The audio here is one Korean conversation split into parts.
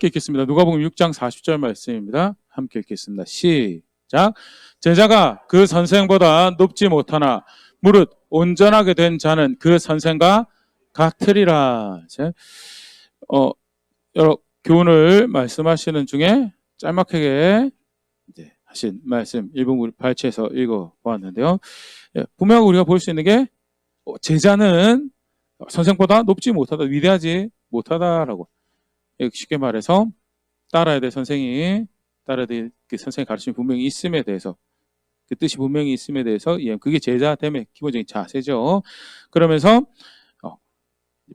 함께 읽겠습니다. 누가복음 6장 40절 말씀입니다. 함께 읽겠습니다. 시작. 제자가 그 선생보다 높지 못하나 무릇 온전하게 된 자는 그 선생과 같으리라. 여러 교훈을 말씀하시는 중에 짤막하게 이제 하신 말씀 일부 우리 발췌해서 읽어보았는데요. 분명 우리가 볼 수 있는 게 제자는 선생보다 높지 못하다, 위대하지 못하다라고. 쉽게 말해서 따라야 될 선생이 따라야 될 그 선생의 가르침이 분명히 있음에 대해서, 그 뜻이 분명히 있음에 대해서 그게 제자됨의 기본적인 자세죠. 그러면서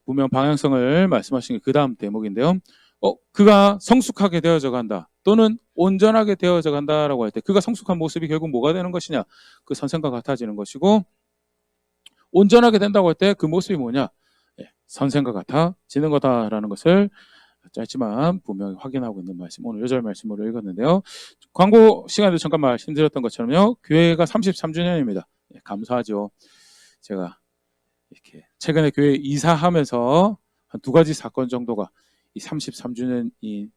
분명 방향성을 말씀하신 게 그 다음 대목인데요. 그가 성숙하게 되어져 간다 또는 온전하게 되어져 간다라고 할 때 그가 성숙한 모습이 결국 뭐가 되는 것이냐? 그 선생과 같아지는 것이고, 온전하게 된다고 할 때 그 모습이 뭐냐? 선생과 같아지는 거다라는 것을 짧지만 분명히 확인하고 있는 말씀, 오늘 요절 말씀으로 읽었는데요. 광고 시간에도 잠깐 말씀드렸던 것처럼요, 교회가 33주년입니다. 감사하죠. 제가 이렇게 최근에 교회 이사하면서 한 2가지 사건 정도가 이 33주년이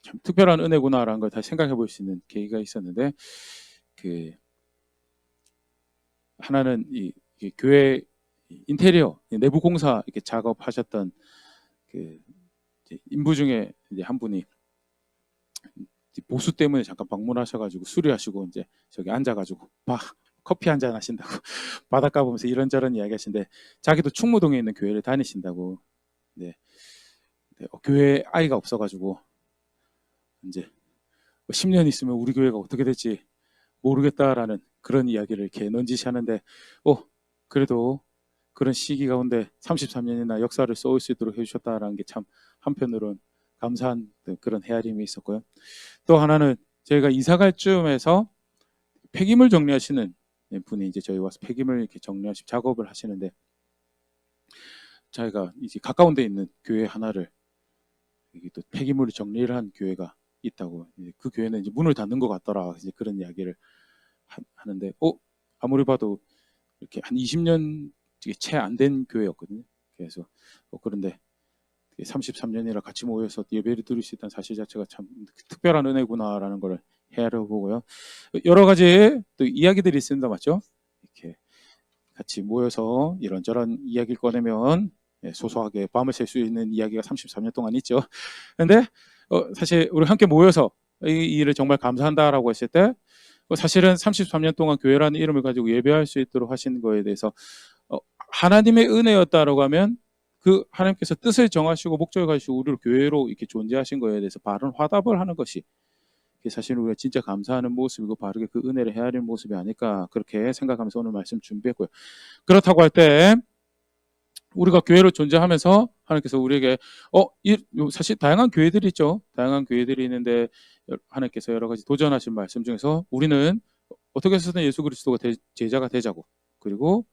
참 특별한 은혜구나라는 걸 다시 생각해 볼 수 있는 계기가 있었는데, 그 하나는 이 교회 인테리어 내부 공사 이렇게 작업하셨던 그 인부 중에 이제 한 분이 보수 때문에 잠깐 방문하셔가지고 수리하시고 이제 저기 앉아가지고 커피 한잔 하신다고 바닷가 보면서 이런저런 이야기 하시는데, 자기도 충무동에 있는 교회를 다니신다고. 교회 아이가 없어가지고 이제 10년 있으면 우리 교회가 어떻게 될지 모르겠다라는 그런 이야기를 이렇게 넌지시하는데, 그래도 그런 시기 가운데 33년이나 역사를 써올 수 있도록 해주셨다라는 게 참 한편으로는 감사한 그런 헤아림이 있었고요. 또 하나는 저희가 이사갈 쯤에서 폐기물 정리하시는 분이 이제 저희 와서 폐기물 이렇게 정리하시고 작업을 하시는데, 저희가 이제 가까운 데 있는 교회 하나를 또 폐기물을 정리를 한 교회가 있다고. 그 교회는 이제 문을 닫는 것 같더라. 이제 그런 이야기를 하는데, 아무리 봐도 이렇게 한 20년 채 안 된 교회였거든요. 그래서 그런데 33년이라 같이 모여서 예배를 드릴 수 있다는 사실 자체가 참 특별한 은혜구나라는 걸 헤아려보고요. 여러 가지 또 이야기들이 있습니다, 맞죠? 이렇게 같이 모여서 이런저런 이야기를 꺼내면 소소하게 밤을 샐 수 있는 이야기가 33년 동안 있죠. 그런데 사실 우리 함께 모여서 이 일을 정말 감사한다라고 했을 때, 사실은 33년 동안 교회라는 이름을 가지고 예배할 수 있도록 하신 거에 대해서 하나님의 은혜였다라고 하면, 그 하나님께서 뜻을 정하시고 목적을 가지고 우리를 교회로 이렇게 존재하신 거에 대해서 바른 화답을 하는 것이 사실 우리가 진짜 감사하는 모습이고 바르게 그 은혜를 헤아리는 모습이 아닐까, 그렇게 생각하면서 오늘 말씀 준비했고요. 그렇다고 할 때 우리가 교회로 존재하면서 하나님께서 우리에게 사실 다양한 교회들이 있죠. 다양한 교회들이 있는데 하나님께서 여러 가지 도전하신 말씀 중에서 우리는 어떻게 해서든 예수 그리스도가 제자가 되자고, 그리고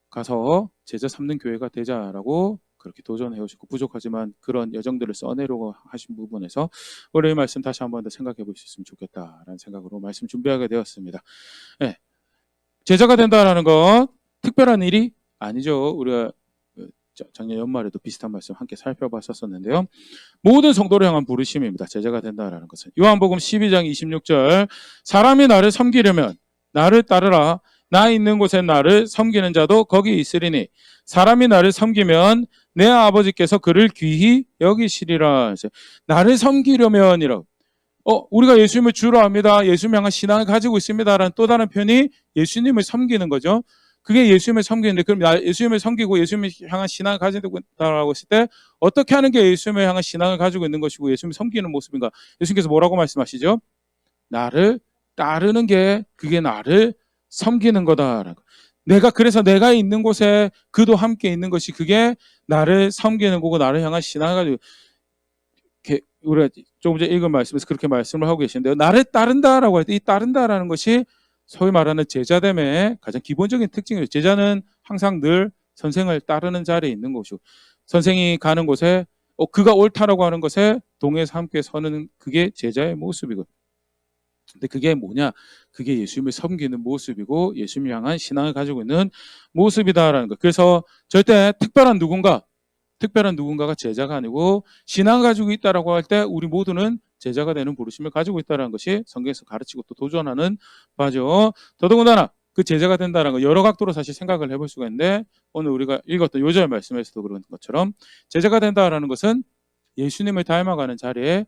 가서 제자 삼는 교회가 되자라고 그렇게 도전해 오시고, 부족하지만 그런 여정들을 써내려고 하신 부분에서 오늘 이 말씀 다시 한번 더 생각해 볼 수 있으면 좋겠다라는 생각으로 말씀 준비하게 되었습니다. 제자가 된다라는 건 특별한 일이 아니죠. 우리가 작년 연말에도 비슷한 말씀 함께 살펴봤었는데요. 모든 성도를 향한 부르심입니다. 제자가 된다라는 것은 요한복음 12장 26절, 사람이 나를 섬기려면 나를 따르라. 나 있는 곳에 나를 섬기는 자도 거기 있으리니 사람이 나를 섬기면 내 아버지께서 그를 귀히 여기시리라. 나를 섬기려면이라고. 우리가 예수님을 주로 압니다. 예수님 향한 신앙을 가지고 있습니다라는 또 다른 편이 예수님을 섬기는 거죠. 그게 예수님을 섬기는데, 그럼 예수님을 섬기고 예수님을 향한 신앙을 가지고 있다라고 했을 때 어떻게 하는 게 예수님을 향한 신앙을 가지고 있는 것이고 예수님을 섬기는 모습인가? 예수님께서 뭐라고 말씀하시죠? 나를 따르는 게 그게 나를 섬기는 거다라고. 그래서 내가 있는 곳에 그도 함께 있는 것이 그게 나를 섬기는 거고 나를 향한 신앙을 가지고, 우리가 조금 전에 읽은 말씀에서 그렇게 말씀을 하고 계시는데요. 나를 따른다라고 할 때 이 따른다라는 것이 소위 말하는 제자됨의 가장 기본적인 특징이에요. 제자는 항상 늘 선생을 따르는 자리에 있는 것이고, 선생이 가는 곳에 그가 옳다라고 하는 것에 동해서 함께 서는 그게 제자의 모습이고, 근데 그게 뭐냐? 그게 예수님을 섬기는 모습이고 예수님을 향한 신앙을 가지고 있는 모습이다라는 것. 그래서 절대 특별한 누군가, 특별한 누군가가 제자가 아니고 신앙을 가지고 있다라고 할 때 우리 모두는 제자가 되는 부르심을 가지고 있다는 것이 성경에서 가르치고 또 도전하는 바죠. 더더군다나 그 제자가 된다는 거 여러 각도로 사실 생각을 해볼 수가 있는데 오늘 우리가 읽었던 요절 말씀에서도 그런 것처럼 제자가 된다라는 것은 예수님을 닮아가는 자리에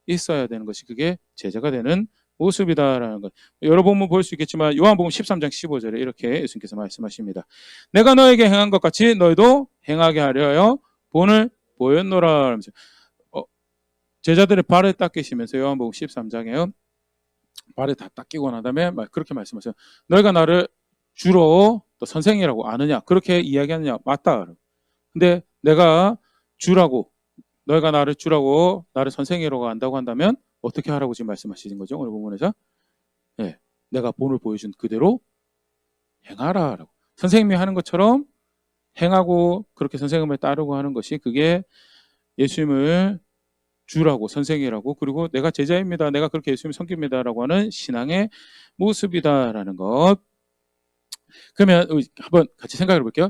있어야 되는 것이 그게 제자가 되는 모습이다라는 것. 여러 본문 볼 수 있겠지만 요한복음 13장 15절에 이렇게 예수님께서 말씀하십니다. 내가 너에게 행한 것 같이 너희도 행하게 하려 본을 보였노라 하면서 제자들의 발을 닦이시면서 요한복음 13장에요. 발을 다 닦이고 난 다음에 그렇게 말씀하세요. 너희가 나를 주로 또 선생이라고 아느냐? 그렇게 이야기하느냐? 맞다. 근데 내가 주라고 너희가 나를 주라고 나를 선생이라고 안다고 한다면 어떻게 하라고 지금 말씀하시는 거죠? 오늘 본문에서 네, 내가 본을 보여준 그대로 행하라라고. 선생님이 하는 것처럼 행하고 그렇게 선생님을 따르고 하는 것이 그게 예수님을 주라고 선생이라고 그리고 내가 제자입니다. 내가 그렇게 예수님을 섬깁니다라고 하는 신앙의 모습이다라는 것. 그러면 한번 같이 생각해 볼게요.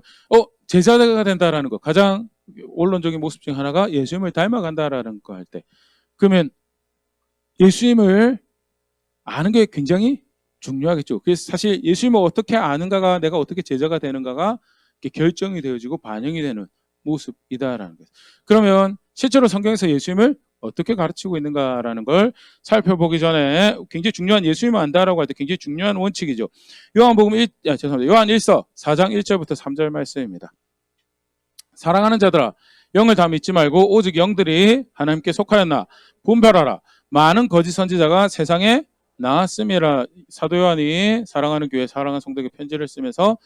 제자가 된다라는 것 가장 원론적인 모습 중 하나가 예수님을 닮아간다라는 거 할 때 그러면 예수님을 아는 게 굉장히 중요하겠죠. 그래서 사실 예수님을 어떻게 아는가가 내가 어떻게 제자가 되는가가 결정이 되어지고 반영이 되는 모습이다라는 거예요. 그러면 실제로 성경에서 예수님을 어떻게 가르치고 있는가라는 걸 살펴보기 전에 굉장히 중요한 예수님을 안다라고 할 때 굉장히 중요한 원칙이죠. 요한 1서 4장 1절부터 3절 말씀입니다. 사랑하는 자들아 영을 다 믿지 말고 오직 영들이 하나님께 속하였나 분별하라. 많은 거짓 선지자가 세상에 나왔음이라. 사도 요한이 사랑하는 교회 사랑하는 성도에게 편지를 쓰면서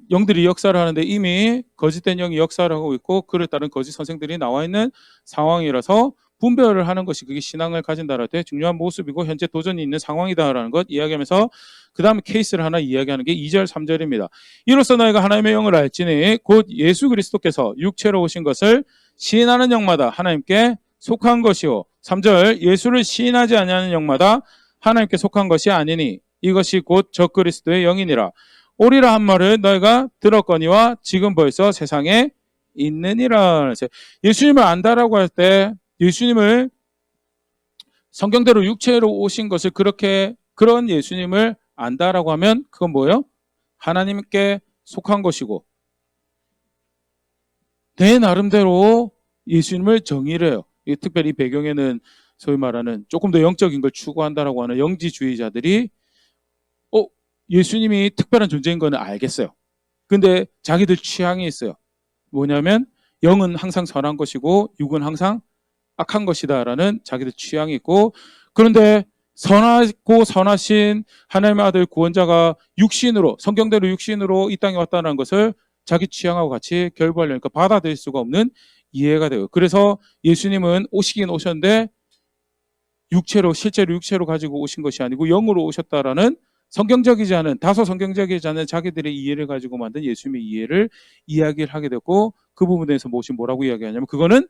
영들이 역사를 하는데 이미 거짓된 영이 역사를 하고 있고 그를 따른 거짓 선생들이 나와 있는 상황이라서 분별을 하는 것이 그게 신앙을 가진다랄 때 중요한 모습이고 현재 도전이 있는 상황이다라는 것 이야기하면서 그 다음에 케이스를 하나 이야기하는 게 2절 3절입니다. 이로써 너희가 하나님의 영을 알지니 곧 예수 그리스도께서 육체로 오신 것을 시인하는 영마다 하나님께 속한 것이요 3절 예수를 시인하지 아니하는 영마다 하나님께 속한 것이 아니니 이것이 곧 적그리스도의 영이니라. 오리라 한 말을 너희가 들었거니와 지금 벌써 세상에 있느니라. 예수님을 안다라고 할 때 예수님을 성경대로 육체로 오신 것을 그런 예수님을 안다라고 하면 그건 뭐예요? 하나님께 속한 것이고 내 나름대로 예수님을 정의를 해요. 특별히 배경에는 소위 말하는 조금 더 영적인 걸 추구한다라고 하는 영지주의자들이 예수님이 특별한 존재인 거는 알겠어요. 근데 자기들 취향이 있어요. 뭐냐면 영은 항상 선한 것이고 육은 항상 악한 것이다라는 자기들 취향이 있고 그런데 선하고 선하신 하나님의 아들 구원자가 육신으로 성경대로 육신으로 이 땅에 왔다는 것을 자기 취향하고 같이 결부하려니까 받아들일 수가 없는 이해가 돼요. 그래서 예수님은 오시긴 오셨는데 실제로 육체로 가지고 오신 것이 아니고 영으로 오셨다라는 성경적이지 않은 다소 성경적이지 않은 자기들의 이해를 가지고 만든 예수님의 이해를 이야기를 하게 됐고 그 부분에 대해서 뭐라고 이야기하냐면 그거는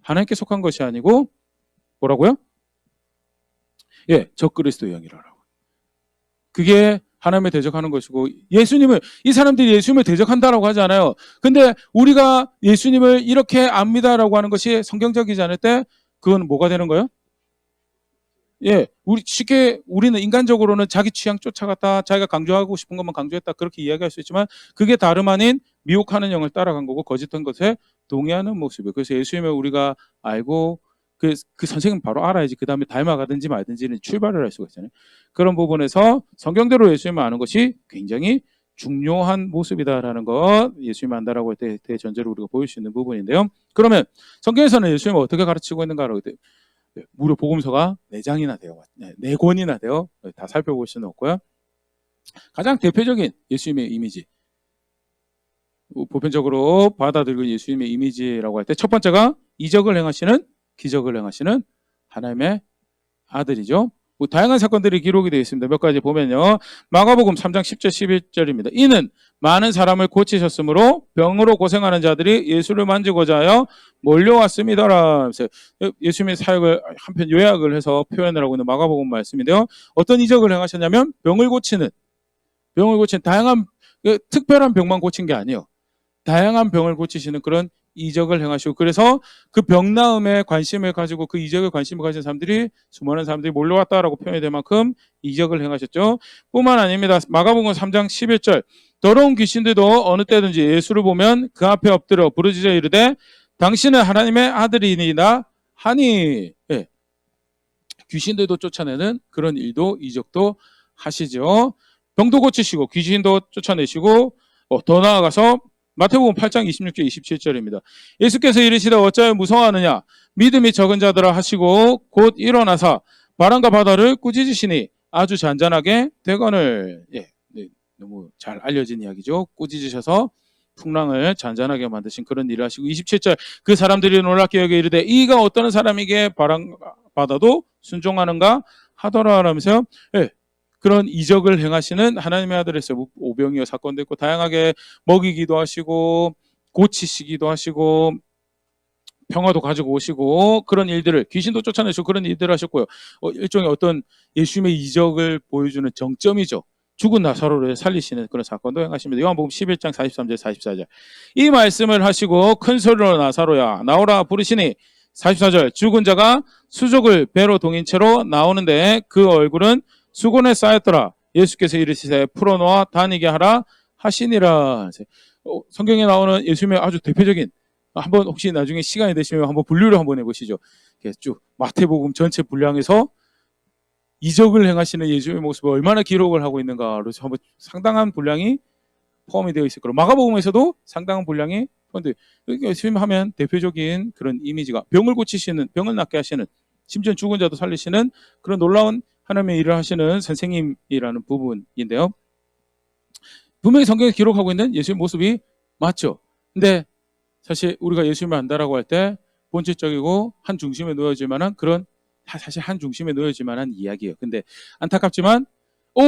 하나님께 속한 것이 아니고 뭐라고요? 적그리스도의 영이라고. 그게 하나님을 대적하는 것이고 이 사람들이 예수님을 대적한다라고 하지 않아요. 근데 우리가 예수님을 이렇게 압니다라고 하는 것이 성경적이지 않을 때 그건 뭐가 되는 거예요? 우리는 인간적으로는 자기 취향 쫓아갔다, 자기가 강조하고 싶은 것만 강조했다, 그렇게 이야기할 수 있지만, 그게 다름 아닌 미혹하는 영을 따라간 거고, 거짓된 것에 동의하는 모습이에요. 그래서 예수님을 우리가 알고, 그 선생님 바로 알아야지, 그 다음에 닮아가든지 말든지는 출발을 할 수가 있잖아요. 그런 부분에서 성경대로 예수님을 아는 것이 굉장히 중요한 모습이다라는 것, 예수님을 안다라고 할 때 대전제로 우리가 보일 수 있는 부분인데요. 그러면 성경에서는 예수님을 어떻게 가르치고 있는가라고 할 때, 무려 복음서가 4장이나 돼요. 4권이나 돼요. 다 살펴볼 수는 없고요. 가장 대표적인 예수님의 이미지, 보편적으로 받아들이는 예수님의 이미지라고 할 때 첫 번째가 이적을 행하시는, 기적을 행하시는 하나님의 아들이죠. 다양한 사건들이 기록이 되어 있습니다. 몇 가지 보면요. 마가복음 3장 10절 11절입니다. 이는 많은 사람을 고치셨으므로 병으로 고생하는 자들이 예수를 만지고자 하여 몰려왔습니다. 예수님의 사역을 한편 요약을 해서 표현을 하고 있는 마가복음 말씀인데요. 어떤 이적을 행하셨냐면 병을 고치는 다양한 특별한 병만 고친 게 아니에요. 다양한 병을 고치시는 그런 이적을 행하시고, 그래서 그 병 나음에 관심을 가지고 그 이적에 관심을 가진 사람들이, 수많은 사람들이 몰려왔다라고 표현이 될 만큼 이적을 행하셨죠. 뿐만 아닙니다. 마가복음 3장 11절, 더러운 귀신들도 어느 때든지 예수를 보면 그 앞에 엎드려 부르짖어 이르되 당신은 하나님의 아들이니이다 하니. 예. 귀신들도 쫓아내는 그런 일도, 이적도 하시죠. 병도 고치시고 귀신도 쫓아내시고, 더 나아가서 마태복음 8장 26절 27절입니다. 예수께서 이르시되 어찌하여 무서워하느냐, 믿음이 적은 자들아 하시고 곧 일어나사 바람과 바다를 꾸짖으시니 아주 잔잔하게 되거늘. 예, 네, 너무 잘 알려진 이야기죠. 꾸짖으셔서 풍랑을 잔잔하게 만드신 그런 일을 하시고, 27절, 그 사람들이 놀랍게 여겨 이르되 이가 어떤 사람에게 바람과 바다도 순종하는가 하더라 하면서요. 예, 그런 이적을 행하시는 하나님의 아들이었어요. 오병이어 사건도 있고, 다양하게 먹이기도 하시고 고치시기도 하시고 평화도 가지고 오시고, 그런 일들을, 귀신도 쫓아내시고 그런 일들을 하셨고요. 일종의 어떤 예수님의 이적을 보여주는 정점이죠. 죽은 나사로를 살리시는 그런 사건도 행하십니다. 요한복음 11장 43절 44절, 이 말씀을 하시고 큰 소리로 나사로야 나오라 부르시니, 44절, 죽은 자가 수족을 배로 동인 채로 나오는데 그 얼굴은 수건에 쌓였더라. 예수께서 이르시되 풀어놓아 다니게 하라 하시니라. 성경에 나오는 예수님의 아주 대표적인, 한번 혹시 나중에 시간이 되시면 한번 분류를 한번 해보시죠. 쭉 마태복음 전체 분량에서 이적을 행하시는 예수님의 모습을 얼마나 기록을 하고 있는가로 한번 상당한 분량이 포함이 되어 있을 거로, 마가복음에서도 상당한 분량이 포함되어 있어요. 예수님 하면 대표적인 그런 이미지가 병을 고치시는, 병을 낫게 하시는, 심지어 죽은 자도 살리시는 그런 놀라운 하나님의 일을 하시는 선생님이라는 부분인데요. 분명히 성경에 기록하고 있는 예수님의 모습이 맞죠. 근데 사실 우리가 예수님을 안다라고 할 때 본질적이고 한 중심에 놓여질 만한 그런, 사실 한 중심에 놓여질 만한 이야기예요. 근데 안타깝지만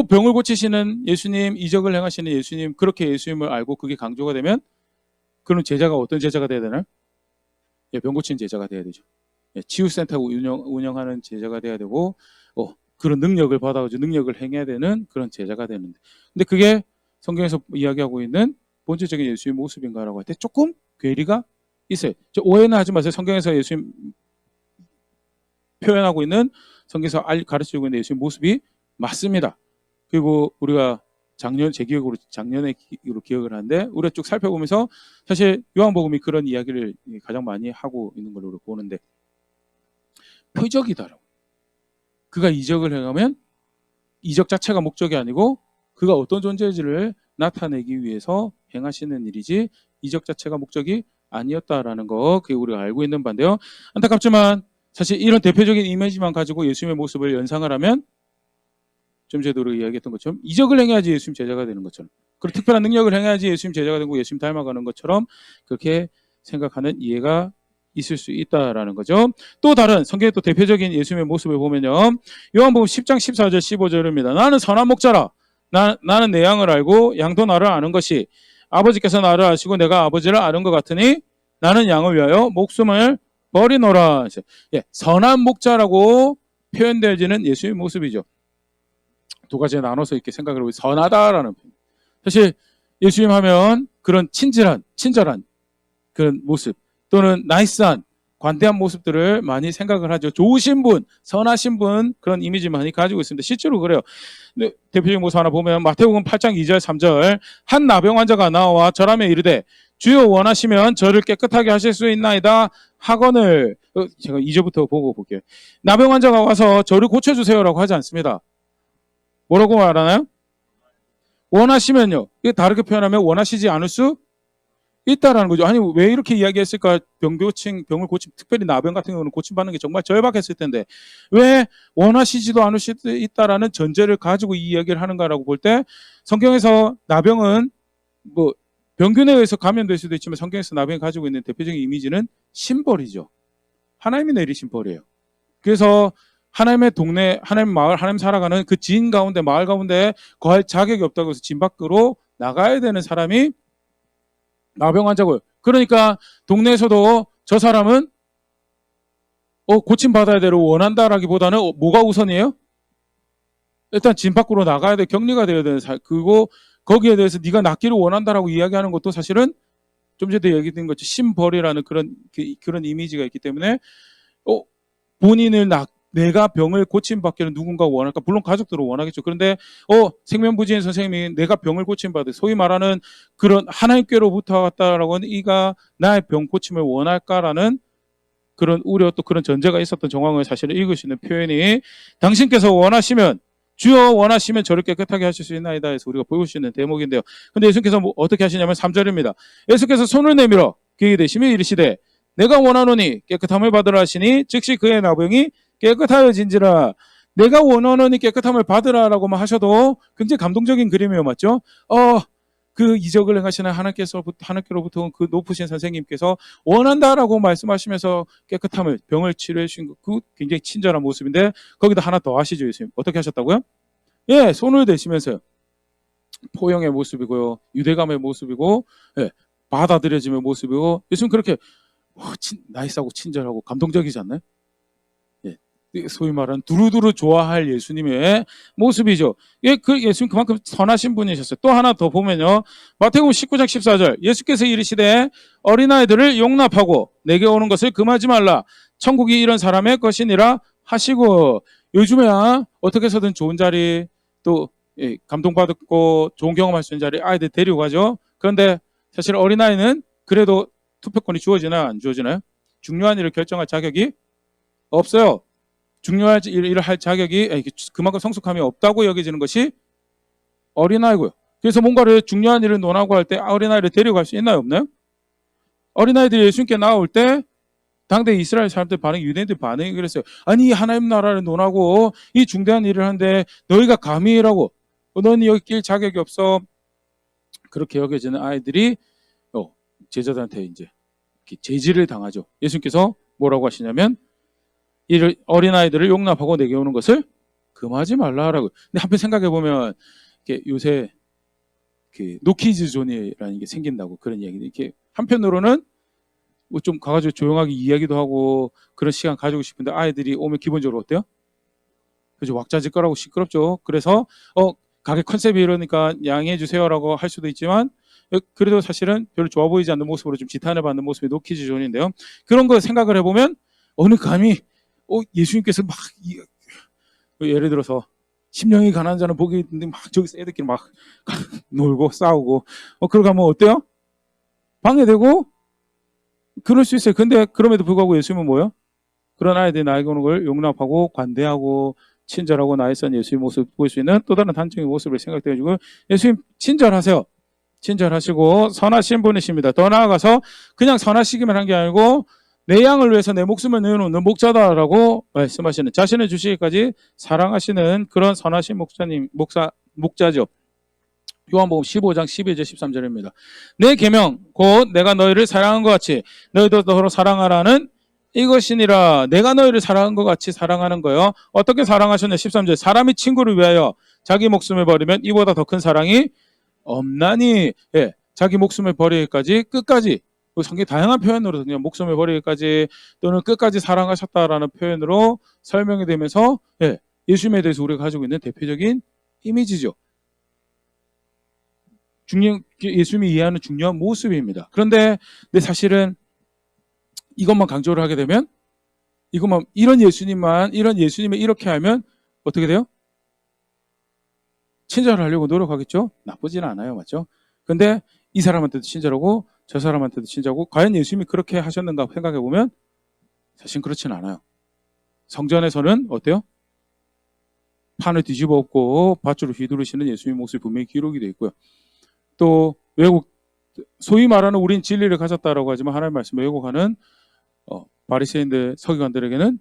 병을 고치시는 예수님, 이적을 행하시는 예수님, 그렇게 예수님을 알고 그게 강조가 되면, 그럼 제자가 어떤 제자가 돼야 되나요? 예, 병 고치는 제자가 돼야 되죠. 예, 치유센터 운영하는 제자가 돼야 되고, 그런 능력을 받아가지고 능력을 행해야 되는 그런 제자가 되는데, 근데 그게 성경에서 이야기하고 있는 본질적인 예수의 모습인가라고 할 때 조금 괴리가 있어요. 오해는 하지 마세요. 성경에서 예수님 표현하고 있는, 성경에서 가르치고 있는 예수의 모습이 맞습니다. 그리고 우리가 제 기억으로 작년에 기억을 하는데, 우리가 쭉 살펴보면서 사실 요한복음이 그런 이야기를 가장 많이 하고 있는 걸로 보는데, 표적이다라고. 그가 이적을 행하면 이적 자체가 목적이 아니고 그가 어떤 존재인지를 나타내기 위해서 행하시는 일이지, 이적 자체가 목적이 아니었다라는 거, 그게 우리가 알고 있는 바인데요. 안타깝지만 사실 이런 대표적인 이미지만 가지고 예수님의 모습을 연상을 하면, 좀 전에 우리가 이야기했던 것처럼 이적을 행해야지 예수님 제자가 되는 것처럼, 그리고 특별한 능력을 행해야지 예수님 제자가 되고 예수님 닮아가는 것처럼 그렇게 생각하는 이해가 있을 수 있다라는 거죠. 또 다른 성경의 또 대표적인 예수님의 모습을 보면요, 요한복음 10장 14절 15절입니다. 나는 선한 목자라. 나는 내 양을 알고 양도 나를 아는 것이, 아버지께서 나를 아시고 내가 아버지를 아는 것 같으니 나는 양을 위하여 목숨을 버리노라. 예, 선한 목자라고 표현되어지는 예수의 모습이죠. 두 가지에 나눠서 이렇게 생각을 해보면 선하다라는 표현. 사실 예수님 하면 그런 친절한 그런 모습, 또는 나이스한 관대한 모습들을 많이 생각을 하죠. 좋으신 분, 선하신 분, 그런 이미지 많이 가지고 있습니다. 실제로 그래요. 근데 대표적인 모습 하나 보면 마태복음 8장 2절 3절, 한 나병 환자가 나와 절하며 이르되 주여 원하시면 저를 깨끗하게 하실 수 있나이다 하거늘. 제가 2절부터 보고 볼게요. 나병 환자가 와서 저를 고쳐주세요라고 하지 않습니다. 뭐라고 말하나요? 원하시면요. 이게 다르게 표현하면 원하시지 않을 수 있다라는 거죠. 아니, 왜 이렇게 이야기했을까? 병을 고침, 특별히 나병 같은 경우는 고침받는 게 정말 절박했을 텐데 왜 원하시지도 않을 수 있다라는 전제를 가지고 이 이야기를 하는가라고 볼 때, 성경에서 나병은 뭐 병균에 의해서 감염될 수도 있지만 성경에서 나병이 가지고 있는 대표적인 이미지는 신벌이죠. 하나님이 내리신 벌이에요. 그래서 하나님의 동네, 하나님 마을, 하나님 살아가는 그 지인 가운데, 마을 가운데 거할 자격이 없다고 해서 진 밖으로 나가야 되는 사람이 나병 환자고요. 그러니까 동네에서도 저 사람은 고침받아야 되고 원한다라기보다는 뭐가 우선이에요? 일단 진 밖으로 나가야 돼, 격리가 되어야 되는 그리고 거기에 대해서 네가 낫기를 원한다라고 이야기하는 것도 사실은 좀 전에 얘기드린 것처럼 심벌이라는 그런 이미지가 있기 때문에 본인을 내가 병을 고침받기를 누군가 원할까? 물론 가족들은 원하겠죠. 그런데 생명부지인 선생님이 내가 병을 고침받을 소위 말하는 그런 하나님께로부터 왔다라고 하는 이가 나의 병 고침을 원할까라는 그런 우려 또 그런 전제가 있었던 정황을 사실은 읽을 수 있는 표현이 당신께서 원하시면 주여 원하시면 저를 깨끗하게 하실 수 있나이다 해서 우리가 볼 수 있는 대목인데요. 근데 예수께서 어떻게 하시냐면 3절입니다. 예수께서 손을 내밀어 그에게 대시며 이르시되 내가 원하노니 깨끗함을 받으라 하시니 즉시 그의 나병이 깨끗하여진지라. 내가 원하노니 깨끗함을 받으라라고만 하셔도 굉장히 감동적인 그림이에요. 맞죠? 그 이적을 행하시는 하나님께로부터 그 높으신 선생님께서 원한다라고 말씀하시면서 깨끗함을 병을 치료해 주신 그 굉장히 친절한 모습인데 거기다 하나 더 하시죠. 예수님 어떻게 하셨다고요? 예, 손을 대시면서요. 포용의 모습이고요, 유대감의 모습이고, 예, 받아들여짐의 모습이고, 예수님 그렇게 나이스하고 친절하고 감동적이지 않나요? 소위 말하는 두루두루 좋아할 예수님의 모습이죠. 예수님 그만큼 선하신 분이셨어요. 또 하나 더 보면요. 마태복음 19장 14절 예수께서 이르시되 어린아이들을 용납하고 내게 오는 것을 금하지 말라. 천국이 이런 사람의 것이니라 하시고. 요즘에야 어떻게 해서든 좋은 자리 또 감동받고 좋은 경험할 수 있는 자리 아이들 데리고 가죠. 그런데 사실 어린아이는 그래도 투표권이 주어지나요? 안 주어지나요? 중요한 일을 결정할 자격이 없어요. 중요한 일을 할 자격이 그만큼 성숙함이 없다고 여겨지는 것이 어린아이고요. 그래서 뭔가를 중요한 일을 논하고 할 때 어린아이를 데려갈 수 있나요? 없나요? 어린아이들이 예수님께 나올 때 당대 이스라엘 사람들 반응이, 유대인들 반응이 그랬어요. 아니 하나님 나라를 논하고 이 중대한 일을 하는데 너희가 감히 라고 너는 여기 낄 자격이 없어. 그렇게 여겨지는 아이들이 제자들한테 이제 제지를 당하죠. 예수님께서 뭐라고 하시냐면 이 어린아이들을 용납하고 내게 오는 것을 금하지 말라라고. 근데 한편 생각해 보면 요새 노키즈 존이라는 게 생긴다고 그런 이야기. 이렇게 한편으로는 뭐 좀 가가지고 조용하게 이야기도 하고 그런 시간 가지고 싶은데 아이들이 오면 기본적으로 어때요? 그죠? 왁자지껄하고 시끄럽죠. 그래서 가게 컨셉이 이러니까 양해해 주세요라고 할 수도 있지만 그래도 사실은 별로 좋아 보이지 않는 모습으로 좀 지탄을 받는 모습이 노키즈 존인데요. 그런 거 생각을 해보면 어느 감히 예수님께서 막 예를 들어서 심령이 가난한 자는 복이 있는데 막 저기서 애들끼리 막 놀고 싸우고 그러고 하면 어때요? 방해되고 그럴 수 있어요. 근데 그럼에도 불구하고 예수님은 뭐예요? 그런 아이들이 나에게 오는 걸 용납하고 관대하고 친절하고 나이스한 예수의 모습을 볼 수 있는 또 다른 단적인 모습을 생각해가지고 예수님 친절하세요. 친절하시고 선하신 분이십니다. 더 나아가서 그냥 선하시기만 한 게 아니고 내 양을 위해서 내 목숨을 내어놓는 목자다라고 말씀하시는, 자신을 주시기까지 사랑하시는 그런 선하신 목자죠. 요한복음 15장 12절 13절입니다. 내 계명 곧 내가 너희를 사랑한 것 같이 너희도 서로 사랑하라는 이것이니라. 내가 너희를 사랑한 것 같이 사랑하는 거예요. 어떻게 사랑하셨냐? 13절 사람이 친구를 위하여 자기 목숨을 버리면 이보다 더 큰 사랑이 없나니. 예, 자기 목숨을 버리기까지 끝까지, 성경에 다양한 표현으로 그냥 목숨을 버리기까지 또는 끝까지 사랑하셨다라는 표현으로 설명이 되면서 예수님에 대해서 우리가 가지고 있는 대표적인 이미지죠. 예수님이 이해하는 중요한 모습입니다. 그런데 사실은 이것만 강조를 하게 되면 이런 예수님을 이렇게 하면 어떻게 돼요? 친절을 하려고 노력하겠죠? 나쁘지는 않아요. 맞죠? 근데 이 사람한테도 친절하고 저 사람한테도 친절하고 과연 예수님이 그렇게 하셨는가 생각해 보면 사실 그렇지는 않아요. 성전에서는 어때요? 판을 뒤집어 엎고 밧줄을 휘두르시는 예수님의 모습이 분명히 기록이 되어 있고요. 또 소위 말하는 우린 진리를 가졌다라고 하지만 하나님의 말씀을 왜곡하는 바리새인들, 서기관들에게는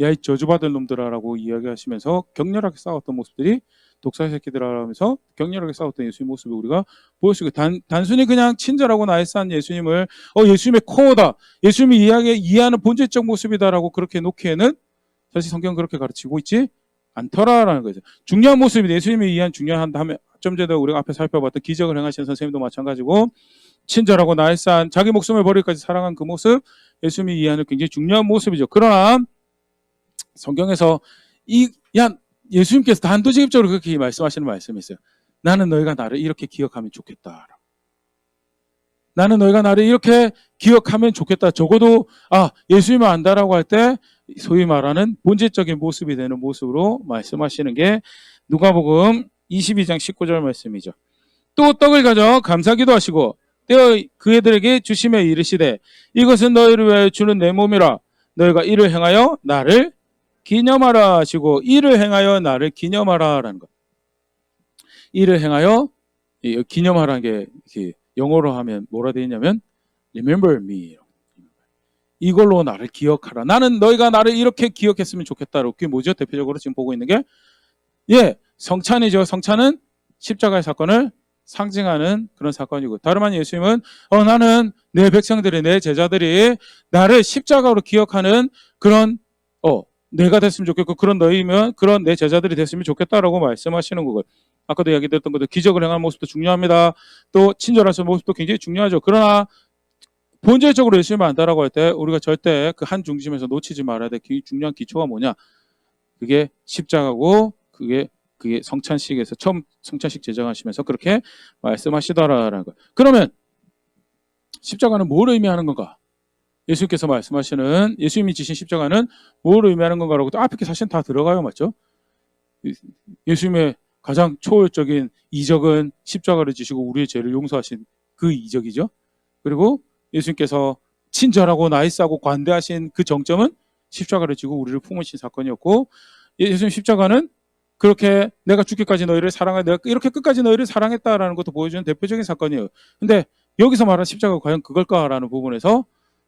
야 이 저주받을 놈들아라고 이야기하시면서 격렬하게 싸웠던 모습들이 독사의 새끼들아 하면서 격렬하게 싸웠던 예수님의 모습을 우리가 보일 수 있고, 단순히 그냥 친절하고 나이스한 예수님을 예수님의 코어다, 예수님이 이해하는 본질적 모습이다라고 그렇게 놓기에는 사실 성경은 그렇게 가르치고 있지 않더라라는 거죠. 중요한 모습이 예수님이 이해한 중요한 다음에 좀 전에 우리가 앞에 살펴봤던 기적을 행하시는 선생님도 마찬가지고 친절하고 나이스한 자기 목숨을 버리기까지 사랑한 그 모습, 예수님이 이해하는 굉장히 중요한 모습이죠. 그러나 성경에서 예수님께서 단도직입적으로 그렇게 말씀하시는 말씀이 있어요. 나는 너희가 나를 이렇게 기억하면 좋겠다. 나는 너희가 나를 이렇게 기억하면 좋겠다. 적어도 예수님을 안다라고 할 때 소위 말하는 본질적인 모습이 되는 모습으로 말씀하시는 게 누가복음 22장 19절 말씀이죠. 또 떡을 가져 감사기도 하시고 떼어 그 애들에게 주시며 이르시되 이것은 너희를 위하여 주는 내 몸이라 너희가 이를 행하여 나를 기념하라 하시고 이를 행하여 나를 기념하라라는 것. 이를 행하여 기념하라는 게 영어로 하면 뭐라 되어 있냐면 remember me. 이걸로 나를 기억하라. 나는 너희가 나를 이렇게 기억했으면 좋겠다. 그게 뭐죠? 대표적으로 지금 보고 있는 게 성찬이죠. 성찬은 십자가의 사건을 상징하는 그런 사건이고 다름 아닌 예수님은 나는 내 백성들이 내 제자들이 나를 십자가로 기억하는 그런 내가 됐으면 좋겠고 그런 너희면 그런 내 제자들이 됐으면 좋겠다라고 말씀하시는 거고요. 아까도 이야기드렸던 것도 기적을 행하는 모습도 중요합니다. 또 친절하신 모습도 굉장히 중요하죠. 그러나 본질적으로 예수님을 안다라고 할 때 우리가 절대 그 한 중심에서 놓치지 말아야 될 중요한 기초가 뭐냐? 그게 십자가고 그게 성찬식에서 처음 성찬식 제정하시면서 그렇게 말씀하시더라라는 거예요. 그러면 십자가는 뭘 의미하는 건가? 예수님께서 말씀하시는 예수님이 지신 십자가는 뭘 의미하는 건가라고 또 앞에 사실 다 들어가요. 맞죠? 예수님의 가장 초월적인 이적은 십자가를 지시고 우리의 죄를 용서하신 그 이적이죠. 그리고 예수님께서 친절하고 나이스하고 관대하신 그 정점은 십자가를 지고 우리를 품으신 사건이었고 예수님 십자가는 그렇게 내가 죽기까지 너희를 사랑해 내가 이렇게 끝까지 너희를 사랑했다라는 것도 보여주는 대표적인 사건이에요. 근데 여기서 말하는 십자가가 과연 그걸까라는 부분에서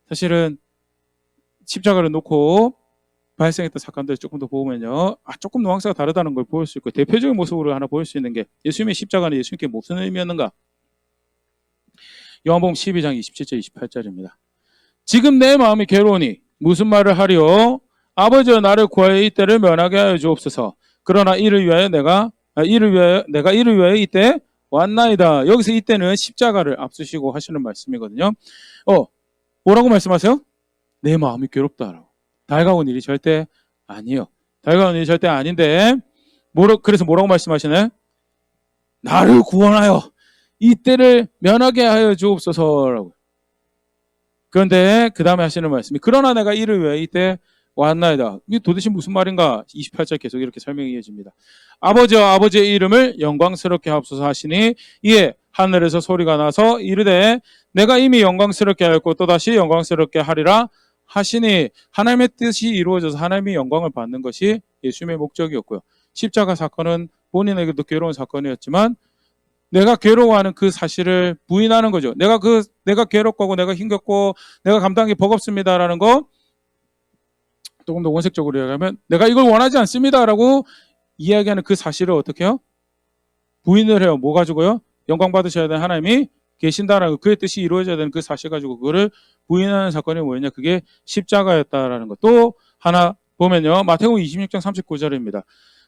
사실은 십자가를 놓고 발생했던 사건들을 조금 더 보면요. 조금 뉘앙스가 다르다는 걸 보일 수 있고 대표적인 모습으로 하나 보일 수 있는 게 예수님의 십자가는 예수님께 무슨 의미였는가? 요한복음 12장 27절 28절입니다. 지금 내 마음이 괴로우니 무슨 말을 하리요? 아버지여 나를 구하여 이때를 면하게 하여 주옵소서. 그러나 이를 위하여 내가 이를 위하여 이때 왔나이다. 여기서 이때는 십자가를 앞서시고 하시는 말씀이거든요. 뭐라고 말씀하세요? 내 마음이 괴롭다라고. 달가운 일이 절대 아니에요. 달가운 일이 절대 아닌데 그래서 뭐라고 말씀하시나요? 나를 구원하여 이때를 면하게 하여 주옵소서라고. 그런데 그 다음에 하시는 말씀이 그러나 내가 이를 위하여 이때 왔나이다. 이게 도대체 무슨 말인가? 28절 계속 이렇게 설명이 이어집니다. 아버지와 아버지의 이름을 영광스럽게 하옵소서 하시니 이에 하늘에서 소리가 나서 이르되 내가 이미 영광스럽게 하였고 또다시 영광스럽게 하리라 하시니 하나님의 뜻이 이루어져서 하나님의 영광을 받는 것이 예수님의 목적이었고요. 십자가 사건은 본인에게도 괴로운 사건이었지만 내가 괴로워하는 그 사실을 부인하는 거죠. 내가 괴롭고 내가 힘겹고 내가 감당하기 버겁습니다라는 거 조금 더 원색적으로 이야기하면 내가 이걸 원하지 않습니다라고 이야기하는 그 사실을 어떻게 해요? 부인을 해요. 뭐 가지고요? 영광 받으셔야 되는 하나님이 계신다라는 그의 뜻이 이루어져야 되는 그 사실 가지고 그거를 부인하는 사건이 뭐였냐? 그게 십자가였다라는 것. 또 하나 보면요. 마태복음 26장 39절입니다.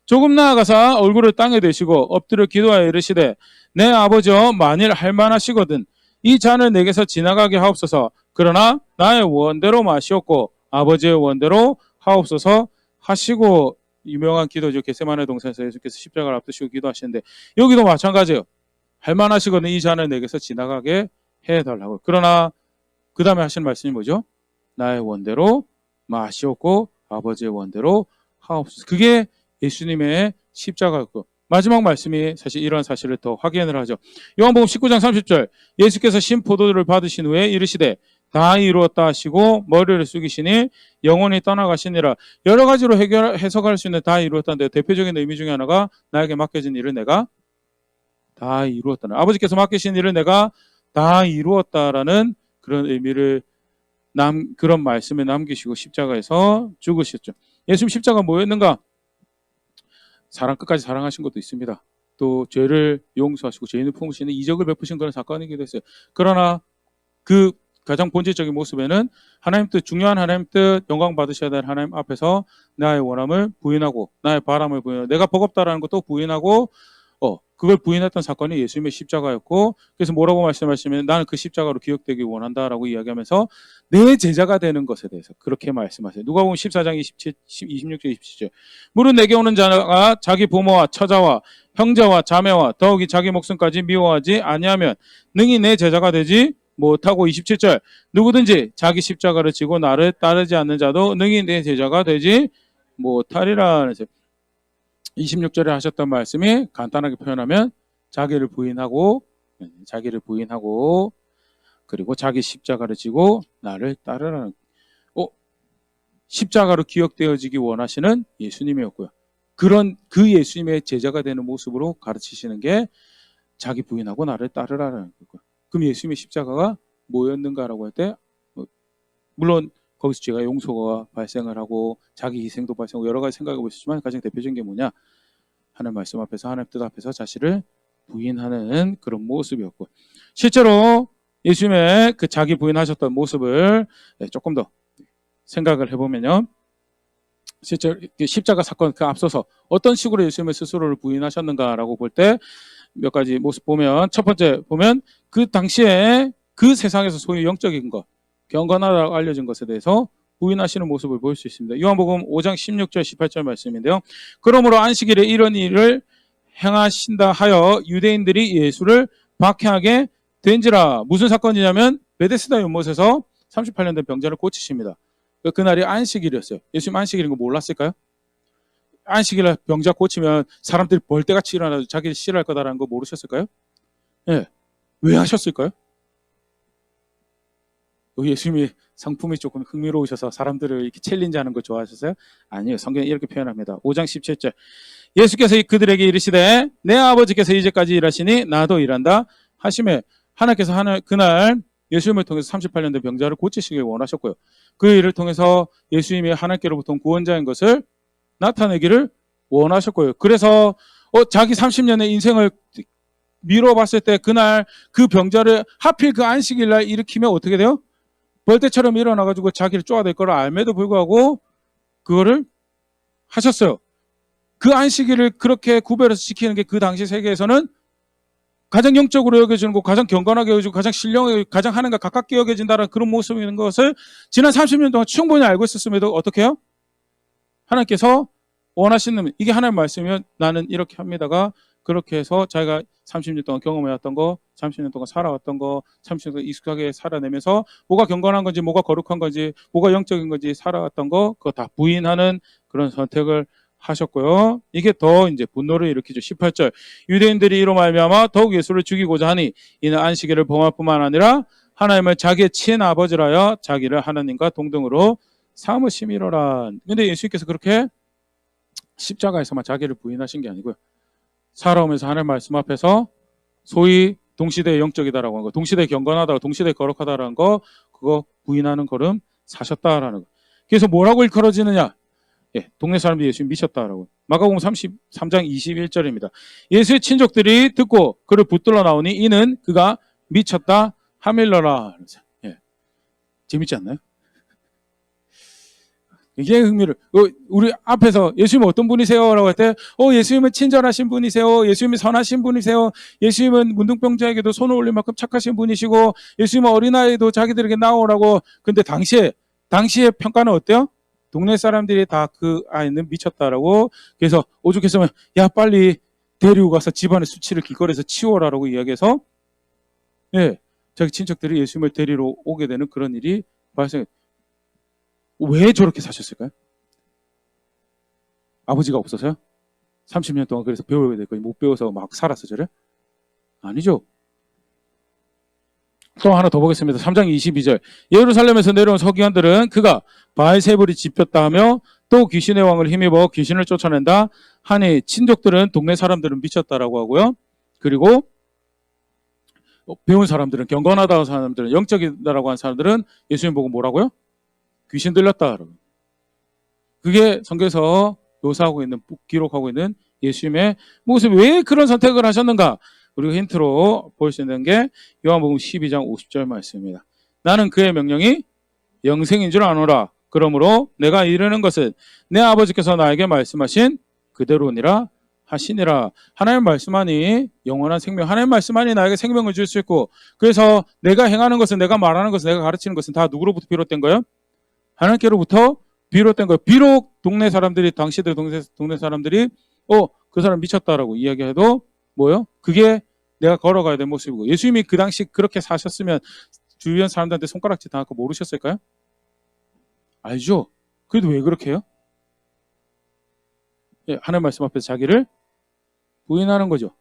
조금 나아가사 얼굴을 땅에 대시고 엎드려 기도하여 이르시되 내 아버지여 만일 할만하시거든 이 잔을 내게서 지나가게 하옵소서. 그러나 나의 원대로 마시옵고 아버지의 원대로 하옵소서 하시고 유명한 기도죠. 겟세마네 동산에서 예수께서 십자가를 앞두시고 기도하시는데 여기도 마찬가지예요. 할만하시거든 이 잔을 내게서 지나가게 해달라고. 그러나 그 다음에 하시는 말씀이 뭐죠? 나의 원대로 마시옵고 아버지의 원대로 하옵소서. 그게 예수님의 십자가였고 마지막 말씀이 사실 이런 사실을 더 확인을 하죠. 요한복음 19장 30절 예수께서 신포도주를 받으신 후에 이르시되 다 이루었다 하시고 머리를 숙이시니 영원히 떠나가시니라. 여러 가지로 해석할 수 있는 다 이루었다는데 대표적인 의미 중에 하나가 나에게 맡겨진 일을 내가 다 이루었다는 아버지께서 맡기신 일을 내가 다 이루었다라는 그런 의미를 그런 말씀에 남기시고 십자가에서 죽으셨죠. 예수님 십자가 뭐였는가? 끝까지 사랑하신 것도 있습니다. 또 죄를 용서하시고 죄인을 품으시는 이적을 베푸신 그런 사건이기도 했어요. 그러나 그 가장 본질적인 모습에는 하나님 뜻, 중요한 하나님 뜻, 영광 받으셔야 될 하나님 앞에서 나의 원함을 부인하고 나의 바람을 부인하고 내가 버겁다라는 것도 부인하고 그걸 부인했던 사건이 예수님의 십자가였고 그래서 뭐라고 말씀하시면 나는 그 십자가로 기억되기 원한다라고 이야기하면서 내 제자가 되는 것에 대해서 그렇게 말씀하세요. 누가복음 14장 26절 27절 무릇 내게 오는 자가 자기 부모와 처자와 형제와 자매와 더욱이 자기 목숨까지 미워하지 아니하면 능히 내 제자가 되지 못하고 27절 누구든지 자기 십자가를 지고 나를 따르지 않는 자도 능히 내 제자가 되지 못하리라. 그래서 26절에 하셨던 말씀이 간단하게 표현하면 자기를 부인하고 그리고 자기 십자가를 지고 나를 따르라는 십자가로 기억되어지기 원하시는 예수님이었고요. 그런 그 예수님의 제자가 되는 모습으로 가르치시는 게 자기 부인하고 나를 따르라는 거고요. 그럼 예수님의 십자가가 뭐였는가라고 할 때 물론 거기서 제가 용서가 발생을 하고 자기 희생도 발생하고 여러 가지 생각해 보시지만 가장 대표적인 게 뭐냐? 하나님 말씀 앞에서 하나님 뜻 앞에서 자신을 부인하는 그런 모습이었고 실제로 예수님의 그 자기 부인하셨던 모습을 조금 더 생각을 해보면요. 실제 십자가 사건 그 앞서서 어떤 식으로 예수님의 스스로를 부인하셨는가라고 볼 때 몇 가지 모습 보면 첫 번째 보면 그 당시에 그 세상에서 소위 영적인 것, 경건하다고 알려진 것에 대해서 부인하시는 모습을 볼 수 있습니다. 요한복음 5장 16절 18절 말씀인데요. 그러므로 안식일에 이런 일을 행하신다 하여 유대인들이 예수를 박해하게 된지라. 무슨 사건이냐면 베데스다 연못에서 38년 된 병자를 고치십니다. 그날이 안식일이었어요. 예수님 안식일인 거 몰랐을까요? 안식일에 병자 고치면 사람들이 벌떼같이 일어나서 자기를 싫어할 거다라는 거 모르셨을까요? 예. 왜 하셨을까요? 여기 예수님이 성품이 조금 흥미로우셔서 사람들을 이렇게 챌린지하는 거 좋아하셨어요? 아니요. 성경이 이렇게 표현합니다. 5장 17절. 예수께서 그들에게 이르시되 내 아버지께서 이제까지 일하시니 나도 일한다 하시매 하나님께서 그날 예수님을 통해서 38년 된 병자를 고치시길 원하셨고요. 그 일을 통해서 예수님이 하나님께로부터 온 구원자인 것을 나타내기를 원하셨고요. 그래서 자기 30년의 인생을 미뤄봤을 때 그날 그 병자를 하필 그 안식일 날 일으키면 어떻게 돼요? 벌떼처럼 일어나가지고 자기를 쪼아댈 걸 알매도 불구하고 그거를 하셨어요. 그 안식일을 그렇게 구별해서 지키는 게 그 당시 세계에서는 가장 영적으로 여겨지는 거, 가장 경건하게 여겨지고 가장 신령하게 가장 하나님과 가깝게 여겨진다는 그런 모습인 것을 지난 30년 동안 충분히 알고 있었음에도 어떻게 해요? 하나님께서 원하시는 이게 하나님 말씀이면 나는 이렇게 합니다가 그렇게 해서 자기가 30년 동안 경험해왔던 거, 30년 동안 살아왔던 거, 30년 동안 익숙하게 살아내면서 뭐가 경건한 건지, 뭐가 거룩한 건지, 뭐가 영적인 건지 살아왔던 거, 그거 다 부인하는 그런 선택을 하셨고요. 이게 더 이제 분노를 일으키죠. 18절. 유대인들이 이로 말미암아 더욱 예수를 죽이고자 하니 이는 안식일을 범할 뿐만 아니라 하나님을 자기의 친아버지라여 자기를 하나님과 동등으로 삼으심이로라. 근데 예수님께서 그렇게 십자가에서만 자기를 부인하신 게 아니고요. 살아오면서 하나님 말씀 앞에서 소위 동시대 영적이다라고 하는 거, 동시대 경건하다, 동시대 거룩하다라는 거, 그거 부인하는 걸음 사셨다라는 거. 그래서 뭐라고 일컬어지느냐? 동네 사람들이 예수님 미쳤다라고. 마가복음 33장 21절입니다. 예수의 친족들이 듣고 그를 붙들어 나오니 이는 그가 미쳤다 하밀러라. 재밌지 않나요? 이게 흥미를 우리 앞에서 예수님은 어떤 분이세요? 라고 할 때 예수님은 친절하신 분이세요. 예수님이 선하신 분이세요. 예수님은 문둥병자에게도 손을 올릴 만큼 착하신 분이시고 예수님은 어린아이도 자기들에게 나오라고. 근데 당시에 평가는 어때요? 동네 사람들이 다 그 아이는 미쳤다라고. 그래서 오죽했으면 야 빨리 데리고 가서 집안의 수치를 길거리에서 치워라라고 이야기해서 자기 친척들이 예수님을 데리러 오게 되는 그런 일이 발생해요. 왜 저렇게 사셨을까요? 아버지가 없어서요? 30년 동안 그래서 배워야 될 거니 못 배워서 막 살았어 저래? 아니죠. 또 하나 더 보겠습니다. 3장 22절. 예루살렘에서 내려온 서기관들은 그가 바알세불이 집혔다 하며 또 귀신의 왕을 힘입어 귀신을 쫓아낸다 하니 친족들은 동네 사람들은 미쳤다라고 하고요. 그리고 배운 사람들은 경건하다고 하는 사람들은 영적이다라고 하는 사람들은 예수님 보고 뭐라고요? 귀신 들렸다. 그게 성경에서 묘사하고 있는 기록하고 있는 예수님의 모습. 왜 그런 선택을 하셨는가? 그리고 힌트로 볼 수 있는 게 요한복음 12장 50절 말씀입니다. 나는 그의 명령이 영생인 줄 아노라. 그러므로 내가 이르는 것은 내 아버지께서 나에게 말씀하신 그대로니라 하시니라. 하나님 말씀하니 영원한 생명, 하나님 말씀하니 나에게 생명을 줄 수 있고, 그래서 내가 행하는 것은, 내가 말하는 것은, 내가 가르치는 것은 다 누구로부터 비롯된 거예요? 하나님께로부터 비롯된 거예요. 비록 동네 사람들이, 당시들 동네 사람들이 그 사람 미쳤다라고 이야기해도 뭐요? 그게 내가 걸어가야 될 모습이고, 예수님이 그 당시 그렇게 사셨으면 주변 사람들한테 손가락질 당할 거 모르셨을까요? 알죠? 그래도 왜 그렇게 해요? 예, 하나님 말씀 앞에서 자기를 부인하는 거죠.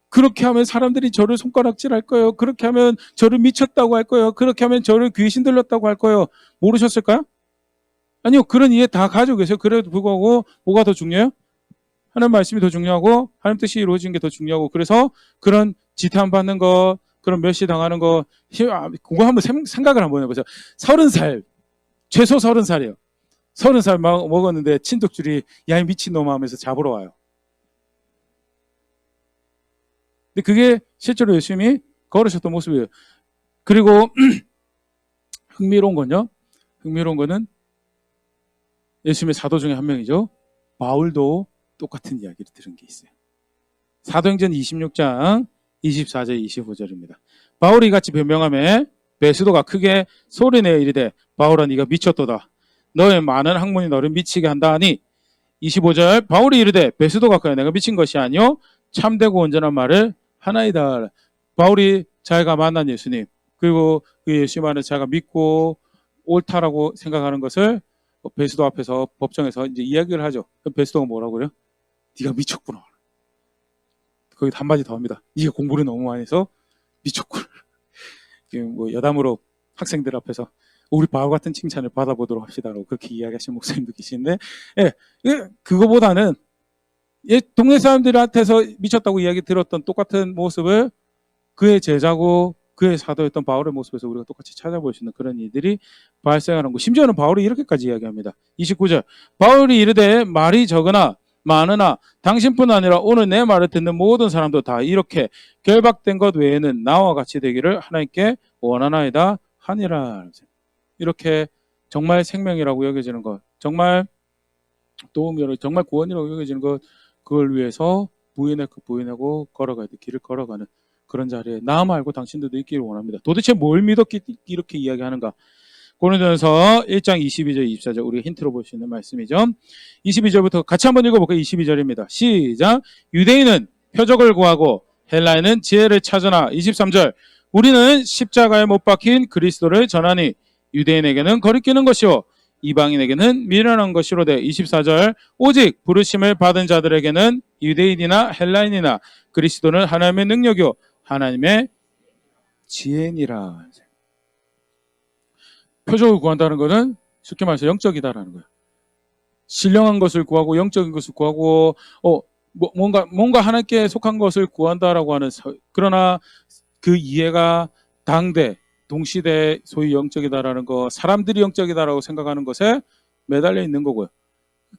그렇게 하면 사람들이 저를 손가락질 할 거예요. 그렇게 하면 저를 미쳤다고 할 거예요. 그렇게 하면 저를 귀신 들렸다고 할 거예요. 모르셨을까요? 아니요. 그런 이해 다 가지고 계세요. 그래도 불구하고 뭐가 더 중요해요? 하나님 말씀이 더 중요하고 하나님 뜻이 이루어지는 게 더 중요하고 그래서 그런 지탄 받는 거 그런 멸시 당하는 거 그거 한번 생각을 한번 해보세요. 30살 최소 30살이에요. 30살 먹었는데 친독줄이 야 이 미친놈아 하면서 잡으러 와요. 근데 그게 실제로 예수님이 걸으셨던 모습이에요. 그리고 흥미로운 거는 예수님의 사도 중에 한 명이죠. 바울도 똑같은 이야기를 들은 게 있어요. 사도행전 26장 24절 25절입니다. 바울이 같이 변명하며 베스도가 크게 소리내어 이르되 바울아 네가 미쳤도다. 너의 많은 학문이 너를 미치게 한다 하니 25절 바울이 이르되 베스도가 크게 내가 미친 것이 아니요 참되고 온전한 말을 하나이다. 바울이 자기가 만난 예수님 그리고 그 예수님 안에 자기가 믿고 옳다라고 생각하는 것을 베스도 앞에서 법정에서 이제 이야기를 하죠. 베스도가 뭐라고 그래요? 네가 미쳤구나. 거기 한마디 더 합니다. 네가 공부를 너무 많이 해서 미쳤구나. 지금 뭐 여담으로 학생들 앞에서 우리 바울 같은 칭찬을 받아보도록 합시다라고 그렇게 이야기하시는 목사님도 계시는데, 예, 그거보다는 동네 사람들한테서 미쳤다고 이야기 들었던 똑같은 모습을 그의 제자고 그의 사도였던 바울의 모습에서 우리가 똑같이 찾아볼 수 있는 그런 일들이 발생하는 거. 심지어는 바울이 이렇게까지 이야기합니다. 29절 바울이 이르되 말이 적으나 많으나 당신뿐 아니라 오늘 내 말을 듣는 모든 사람도 다 이렇게 결박된 것 외에는 나와 같이 되기를 하나님께 원하나이다 하니라. 이렇게 정말 생명이라고 여겨지는 것, 정말 도움이라고, 정말 구원이라고 여겨지는 것, 그걸 위해서 부인하고 걸어가야 돼. 길을 걸어가는 그런 자리에 나 말고 당신들도 있기를 원합니다. 도대체 뭘 믿었기 이렇게 이야기하는가? 고린도전서 1장 22절 24절 우리가 힌트로 볼 수 있는 말씀이죠. 22절부터 같이 한번 읽어볼까요? 22절입니다. 시작. 유대인은 표적을 구하고 헬라인은 지혜를 찾으나 23절 우리는 십자가에 못 박힌 그리스도를 전하니 유대인에게는 거리끼는 것이요 이방인에게는 미련한 것이로되 24절 오직 부르심을 받은 자들에게는 유대인이나 헬라인이나 그리스도는 하나님의 능력이요 하나님의 지혜니라. 표적을 구한다는 것은 쉽게 말해서 영적이다라는 거예요. 신령한 것을 구하고 영적인 것을 구하고 뭔가 하나님께 속한 것을 구한다라고 하는 그러나 그 이해가 동시대 소위 영적이다라는 거, 사람들이 영적이다라고 생각하는 것에 매달려 있는 거고요.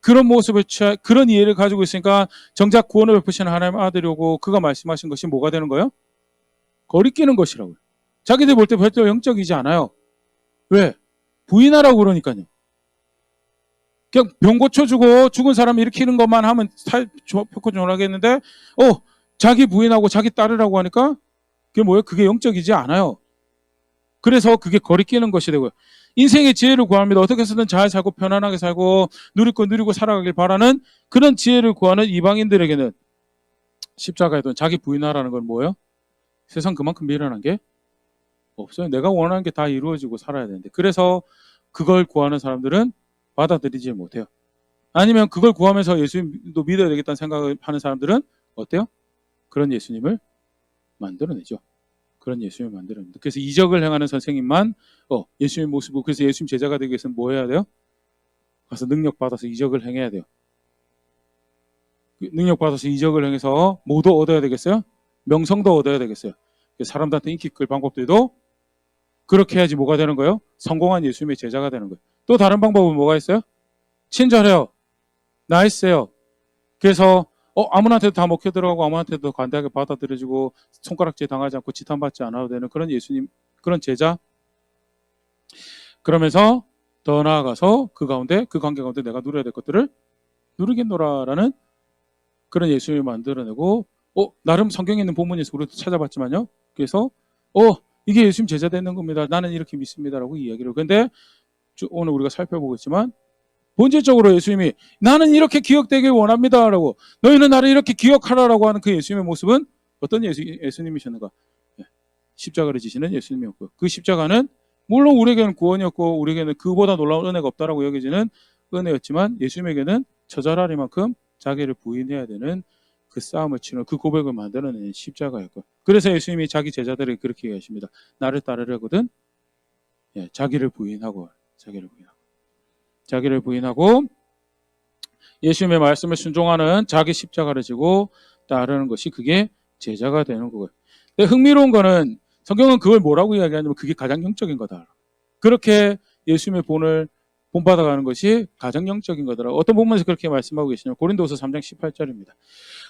그런 모습을 그런 이해를 가지고 있으니까 정작 구원을 베푸시는 하나님의 아들이 오고 그가 말씀하신 것이 뭐가 되는 거예요? 거리끼는 것이라고요. 자기들 볼 때 별도 영적이지 않아요. 왜? 부인하라고 그러니까요. 그냥 병 고쳐주고 죽은 사람 일으키는 것만 하면 좋고 존하겠는데 자기 부인하고 자기 따르라고 하니까 그게 뭐예요? 그게 영적이지 않아요. 그래서 그게 거리끼는 것이 되고요. 인생의 지혜를 구합니다. 어떻게 해서든 잘 살고 편안하게 살고 누릴 거 누리고 살아가길 바라는 그런 지혜를 구하는 이방인들에게는 십자가에도 자기 부인하라는 건 뭐예요? 세상 그만큼 미련한 게 없어요. 내가 원하는 게 다 이루어지고 살아야 되는데 그래서 그걸 구하는 사람들은 받아들이지 못해요. 아니면 그걸 구하면서 예수님도 믿어야 되겠다는 생각을 하는 사람들은 어때요? 그런 예수님을 만들어내죠. 그런 예수님을 만들어냅니다. 그래서 이적을 행하는 선생님만 예수님의 모습을 그래서 예수님 제자가 되기 위해서는 뭐 해야 돼요? 가서 능력 받아서 이적을 행해야 돼요. 능력 받아서 이적을 행해서 뭐도 얻어야 되겠어요? 명성도 얻어야 되겠어요. 사람들한테 인기 끌 방법들도 그렇게 해야지 뭐가 되는 거예요? 성공한 예수님의 제자가 되는 거예요. 또 다른 방법은 뭐가 있어요? 친절해요. 나이스해요. 그래서 아무한테도 다 먹혀 들어가고 아무한테도 관대하게 받아들여지고 손가락질 당하지 않고 지탄받지 않아도 되는 그런 예수님, 그런 제자. 그러면서 더 나아가서 그 관계 가운데 내가 누려야 될 것들을 누리겠노라라는 그런 예수님을 만들어내고 나름 성경에 있는 본문에서 우리도 찾아봤지만요. 그래서 이게 예수님 제자 되는 겁니다. 나는 이렇게 믿습니다라고 이야기를. 근데 오늘 우리가 살펴보겠지만 본질적으로 예수님이 나는 이렇게 기억되길 원합니다라고 너희는 나를 이렇게 기억하라라고 하는 그 예수님의 모습은 어떤 예수님이셨는가? 십자가를 지시는 예수님이었고요. 그 십자가는 물론 우리에게는 구원이었고 우리에게는 그보다 놀라운 은혜가 없다라고 여겨지는 은혜였지만 예수님에게는 처절하리만큼 자기를 부인해야 되는 그 싸움을 치는 그 고백을 만드는 십자가였고, 그래서 예수님이 자기 제자들에게 그렇게 얘기하십니다. 나를 따르려거든 자기를 부인하고 예수님의 말씀을 순종하는 자기 십자가를 지고 따르는 것이 그게 제자가 되는 거고요. 근데 흥미로운 거는 성경은 그걸 뭐라고 이야기하냐면 그게 가장 영적인 거다. 그렇게 예수님의 본을 본받아가는 것이 가장 영적인 거더라. 어떤 본문에서 그렇게 말씀하고 계시냐면 고린도후서 3장 18절입니다.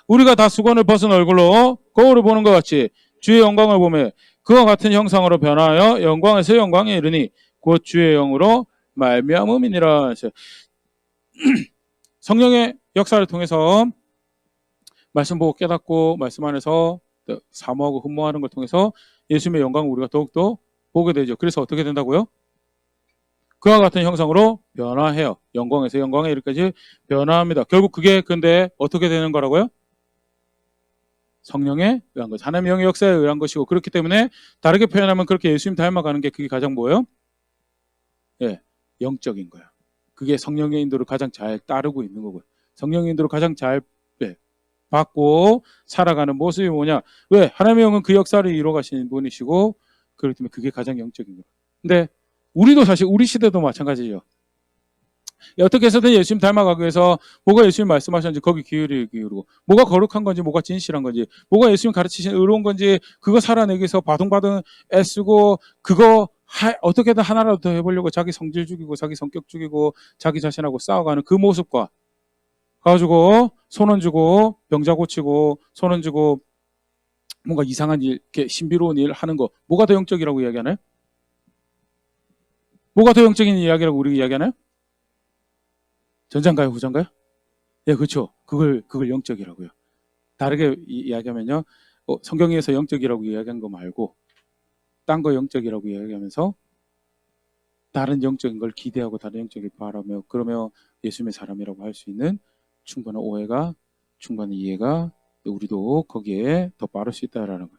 우리가 다 수건을 벗은 얼굴로 거울을 보는 것 같이 주의 영광을 보며 그와 같은 형상으로 변하여 영광에서 영광에 이르니 곧 주의 영으로 말미암음이니라. 성령의 역사를 통해서 말씀 보고 깨닫고 말씀 안에서 사모하고 흠모하는 걸 통해서 예수님의 영광을 우리가 더욱더 보게 되죠. 그래서 어떻게 된다고요? 그와 같은 형상으로 변화해요. 영광에서 영광에 이르기까지 변화합니다. 결국 그게 근데 어떻게 되는 거라고요? 성령에 의한 것, 하나님의 영의 역사에 의한 것이고, 그렇기 때문에 다르게 표현하면 그렇게 예수님 닮아가는 게 그게 가장 뭐예요? 예, 영적인 거야. 그게 성령의 인도를 가장 잘 따르고 있는 거고요. 성령의 인도를 가장 잘 받고 살아가는 모습이 뭐냐? 왜? 하나님의 영은 그 역사를 이루어 가시는 분이시고, 그렇기 때문에 그게 가장 영적인 거예요. 근데 우리도 사실 우리 시대도 마찬가지죠. 어떻게 해서든 예수님 닮아가기 위해서 뭐가 예수님 말씀하셨는지 거기 기울이고, 뭐가 거룩한 건지 뭐가 진실한 건지 뭐가 예수님 가르치신 의로운 건지 그거 살아내기 위해서 바둥바둥 애쓰고 그거 어떻게든 하나라도 더 해보려고 자기 성질 죽이고 자기 성격 죽이고 자기 자신하고 싸워가는 그 모습과 가지고 손은 주고 병자 고치고 손은 주고 뭔가 이상한 일, 이렇게 신비로운 일 하는 거, 뭐가 더 영적이라고 이야기하나요? 뭐가 더 영적인 이야기라고 우리 이야기하나요? 전자인가요? 후자인가요? 예, 그렇죠. 그걸 영적이라고요. 다르게 이야기하면요. 성경에서 영적이라고 이야기한 거 말고 딴 거 영적이라고 이야기하면서 다른 영적인 걸 기대하고 다른 영적인 바라며 그러며 예수님의 사람이라고 할 수 있는 충분한 오해가, 충분한 이해가 우리도 거기에 더 빠를 수 있다라는 거예요.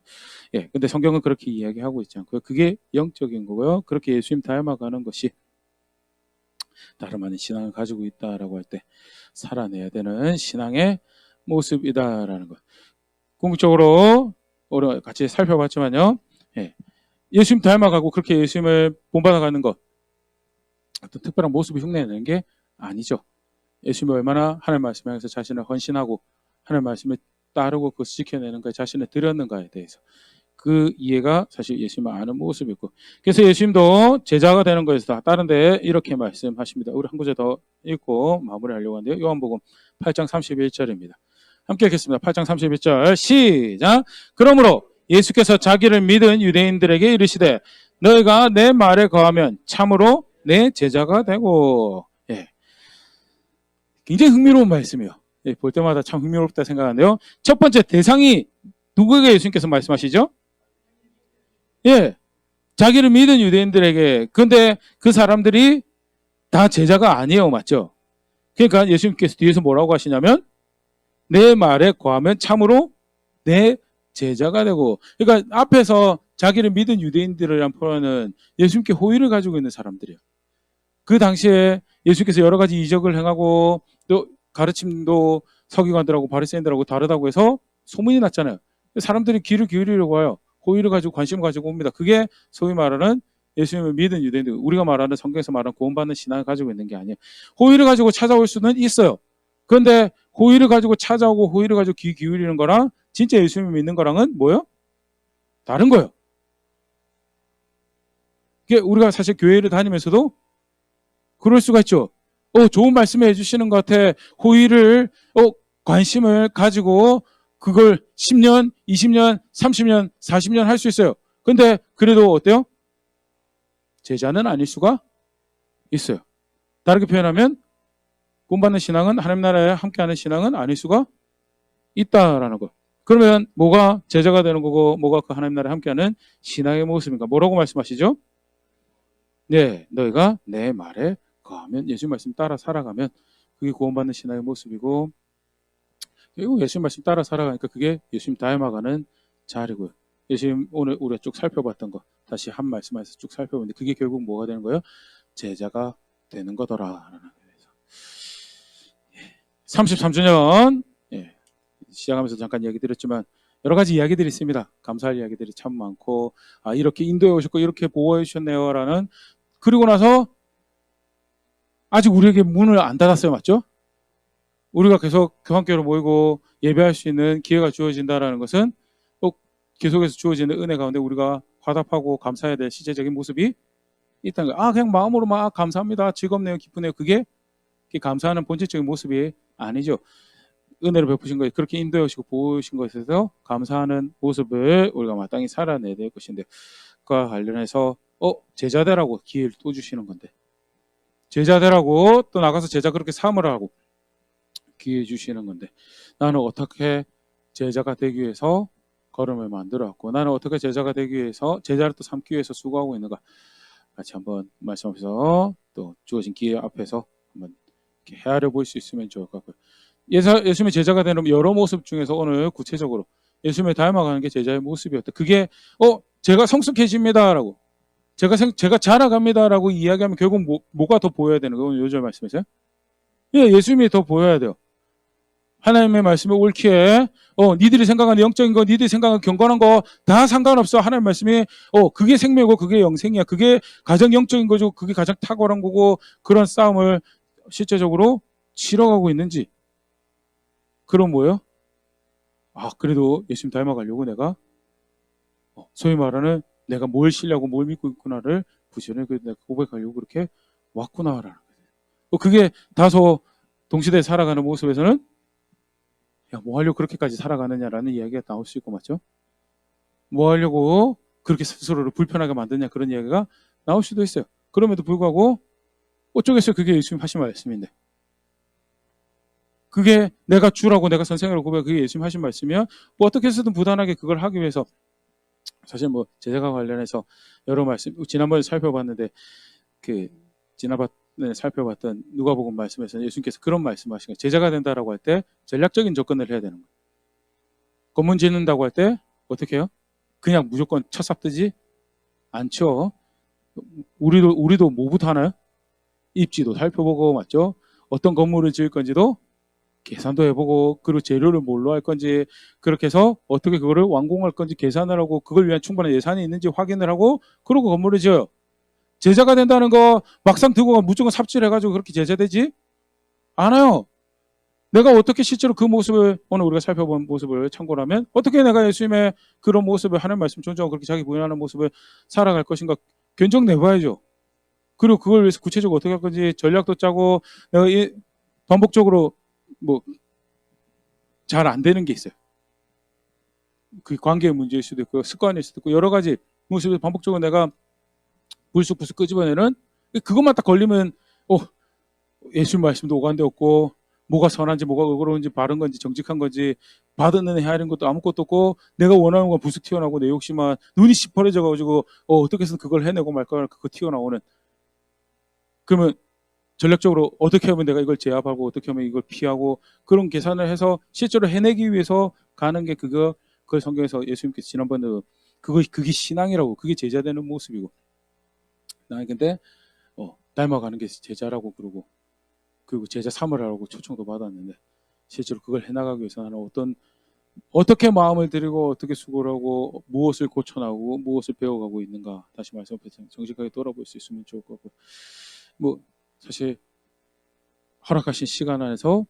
예, 근데 성경은 그렇게 이야기하고 있지 않고요. 그게 영적인 거고요. 그렇게 예수님 닮아가는 것이 다름 아닌 신앙을 가지고 있다라고 할 때 살아내야 되는 신앙의 모습이다라는 것. 궁극적으로 우리 같이 살펴봤지만요. 예, 예수님 닮아가고 그렇게 예수님을 본받아가는 것, 어떤 특별한 모습을 흉내내는 게 아니죠. 예수님이 얼마나 하나님 말씀에 대해서 자신을 헌신하고 하나님 말씀을 따르고 그것을 지켜내는 거에 자신을 드렸는가에 대해서 그 이해가 사실 예수님을 아는 모습이고, 그래서 예수님도 제자가 되는 것에서 다른 데 이렇게 말씀하십니다. 우리 한 구절 더 읽고 마무리하려고 하는데요. 요한복음 8장 31절입니다. 함께 읽겠습니다. 8장 31절 시작. 그러므로 예수께서 자기를 믿은 유대인들에게 이르시되 너희가 내 말에 거하면 참으로 내 제자가 되고. 예, 굉장히 흥미로운 말씀이에요. 예, 볼 때마다 참 흥미롭다 생각하는데요. 첫 번째 대상이 누구에게 예수님께서 말씀하시죠? 예, 자기를 믿은 유대인들에게. 근데 그 사람들이 다 제자가 아니에요. 맞죠? 그러니까 예수님께서 뒤에서 뭐라고 하시냐면 내 말에 거하면 참으로 내 제자가 되고. 그러니까 앞에서 자기를 믿은 유대인들이란 표현은 예수님께 호의를 가지고 있는 사람들이에요. 그 당시에 예수님께서 여러 가지 이적을 행하고 또 가르침도 서기관들하고 바리새인들하고 다르다고 해서 소문이 났잖아요. 사람들이 귀를 기울이려고 해요. 호의를 가지고 관심을 가지고 옵니다. 그게 소위 말하는 예수님을 믿은 유대인들, 우리가 말하는 성경에서 말하는 구원받는 신앙을 가지고 있는 게 아니에요. 호의를 가지고 찾아올 수는 있어요. 그런데 호의를 가지고 찾아오고 호의를 가지고 귀 기울이는 거랑 진짜 예수님을 믿는 거랑은 뭐예요? 다른 거예요. 이게 우리가 사실 교회를 다니면서도 그럴 수가 있죠. 좋은 말씀을 해주시는 것 같아. 호의를, 관심을 가지고 그걸 10년, 20년, 30년, 40년 할 수 있어요. 근데 그래도 어때요? 제자는 아닐 수가 있어요. 다르게 표현하면 구원받는 신앙은, 하나님 나라에 함께하는 신앙은 아닐 수가 있다라는 거. 그러면 뭐가 제자가 되는 거고 뭐가 그 하나님 나라에 함께하는 신앙의 모습인가? 뭐라고 말씀하시죠? 네, 너희가 내 말에 거하면, 예수님 말씀 따라 살아가면 그게 구원받는 신앙의 모습이고, 그리고 예수님 말씀 따라 살아가니까 그게 예수님 닮아가는 자리고요. 예수님 오늘 우리가 쭉 살펴봤던 거 다시 한 말씀에서 쭉 살펴보는데 그게 결국 뭐가 되는 거예요? 제자가 되는 거더라. 33주년 시작하면서 잠깐 이야기 드렸지만 여러 가지 이야기들이 있습니다. 감사할 이야기들이 참 많고 이렇게 인도에 오셨고 이렇게 보호해 주셨네요 라는 그리고 나서 아직 우리에게 문을 안 닫았어요. 맞죠? 우리가 계속 교환교회로 모이고 예배할 수 있는 기회가 주어진다는 것은 꼭 계속해서 주어지는 은혜 가운데 우리가 화답하고 감사해야 될 실제적인 모습이 있다는 거예요. 그냥 마음으로 막 감사합니다. 즐겁네요. 기쁘네요. 그게 감사하는 본질적인 모습이 아니죠. 은혜를 베푸신 거에 그렇게 인도해 오시고 보호하신 것에서 감사하는 모습을 우리가 마땅히 살아내야 될 것인데 그와 관련해서 제자되라고 기회를 또 주시는 건데 제자되라고 또 나가서 제자 그렇게 삼으라 하고 기회 주시는 건데 나는 어떻게 제자가 되기 위해서 걸음을 만들어 왔고 나는 어떻게 제자가 되기 위해서 제자를 또 삼기 위해서 수고하고 있는가 같이 한번 말씀하면서 또 주어진 기회 앞에서 한번 이렇게 헤아려 볼 수 있으면 좋을 것 같고요. 예수님의 제자가 되는 여러 모습 중에서 오늘 구체적으로 예수님을 닮아가는 게 제자의 모습이었다. 그게 제가 성숙해집니다라고 제가 자라갑니다라고 이야기하면 결국 뭐가 더 보여야 되는 거예요? 오늘 요절 말씀에서요? 예수님이 더 보여야 돼요. 하나님의 말씀이 옳기에 니들이 생각하는 영적인 거 니들이 생각하는 경건한 거 다 상관없어. 하나님의 말씀이 그게 생명이고 그게 영생이야. 그게 가장 영적인 거죠. 그게 가장 탁월한 거고 그런 싸움을 실제적으로 치러가고 있는지 그럼 뭐예요? 그래도 예수님 닮아가려고 내가 소위 말하는 내가 뭘 신뢰하고 뭘 믿고 있구나를 부지런히 내가 고백하려고 그렇게 왔구나라는 거예요. 그게 다소 동시대에 살아가는 모습에서는 뭐 하려고 그렇게까지 살아가느냐라는 이야기가 나올 수 있고 맞죠? 뭐 하려고 그렇게 스스로를 불편하게 만드냐 그런 이야기가 나올 수도 있어요. 그럼에도 불구하고 어쩌겠어요. 그게 예수님 하신 말씀인데 그게 내가 주라고 내가 선생이라고 고백하고 그게 예수님 하신 말씀이면 뭐 어떻게 해서든 부단하게 그걸 하기 위해서 사실 뭐 제자가 관련해서 여러 말씀 지난번에 살펴봤는데 지난번에 살펴봤던 누가복음 말씀에서 예수님께서 그런 말씀하신 거예요. 제자가 된다라고 할 때 전략적인 접근을 해야 되는 거예요. 검문 짓는다고 할 때 어떻게 해요? 그냥 무조건 첫삽 뜨지 않죠. 우리도 뭐부터 하나요? 입지도 살펴보고 맞죠? 어떤 건물을 지을 건지도 계산도 해보고 그리고 재료를 뭘로 할 건지 그렇게 해서 어떻게 그거를 완공할 건지 계산을 하고 그걸 위한 충분한 예산이 있는지 확인을 하고 그러고 건물을 지어요. 제자가 된다는 거 막상 들고 무조건 삽질해가지고 그렇게 제자되지 않아요. 내가 어떻게 실제로 그 모습을 오늘 우리가 살펴본 모습을 참고로 하면 어떻게 내가 예수님의 그런 모습을 하는 말씀 존중하고 그렇게 자기 부인하는 모습을 살아갈 것인가 견적 내봐야죠. 그리고 그걸 위해서 구체적으로 어떻게 할 건지 전략도 짜고 내가 반복적으로 뭐 잘 안 되는 게 있어요. 그 관계의 문제일 수도 있고 습관일 수도 있고 여러 가지 모습을 반복적으로 내가 불쑥불쑥 끄집어내는 그것만 딱 걸리면 예수님 말씀도 오간데 없고 뭐가 선한지 뭐가 의로운지 바른 건지 정직한 건지 받은 은혜 헤아린 것도 아무것도 없고 내가 원하는 건 부스к 튀어나오고 내 욕심만 눈이 시퍼래져 가지고 어떻게 해서 그걸 해내고 말까 그거 튀어나오는 그러면 전략적으로 어떻게 하면 내가 이걸 제압하고 어떻게 하면 이걸 피하고 그런 계산을 해서 실제로 해내기 위해서 가는 게 그걸 성경에서 예수님께서 지난번에 그게 신앙이라고 그게 제자 되는 모습이고 나는 근데 닮아가는 게 제자라고 그러고 그리고 제자 삼으라고 초청도 받았는데 실제로 그걸 해나가기 위해서 나는 어떻게 마음을 들이고 어떻게 수고를 하고 무엇을 고쳐나가고 무엇을 배워가고 있는가 다시 말씀 앞에서 정직하게 돌아볼 수 있으면 좋을 것 같고 뭐 사실 허락하신 시간 안에서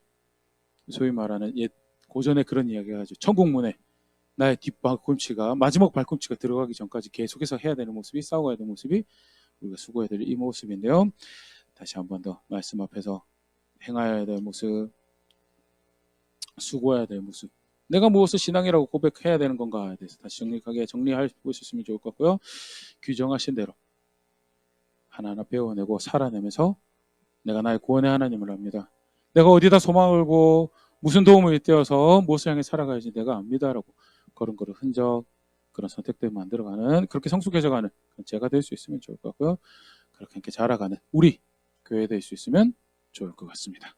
소위 말하는 옛 고전에 그런 이야기가 하죠. 천국문에 나의 뒷발꿈치가 마지막 발꿈치가 들어가기 전까지 계속해서 해야 되는 모습이 싸워야 되는 모습이 우리가 수고해야 될 이 모습인데요. 다시 한 번 더 말씀 앞에서 행하여야 될 모습 수고해야 될 모습 내가 무엇을 신앙이라고 고백해야 되는 건가에 대해서 다시 정직하게 정리할 수 있으면 좋을 것 같고요. 규정하신 대로 하나하나 배워내고 살아내면서 내가 나의 구원의 하나님을 압니다. 내가 어디다 소망을 걸고 무슨 도움을 떼어서 무엇을 향해 살아가야지 내가 압니다라고 걸음걸음 흔적 그런 선택들 만들어가는 그렇게 성숙해져가는 제가 될 수 있으면 좋을 것 같고요. 그렇게 자라가는 우리 교회 될 수 있으면 좋을 것 같습니다.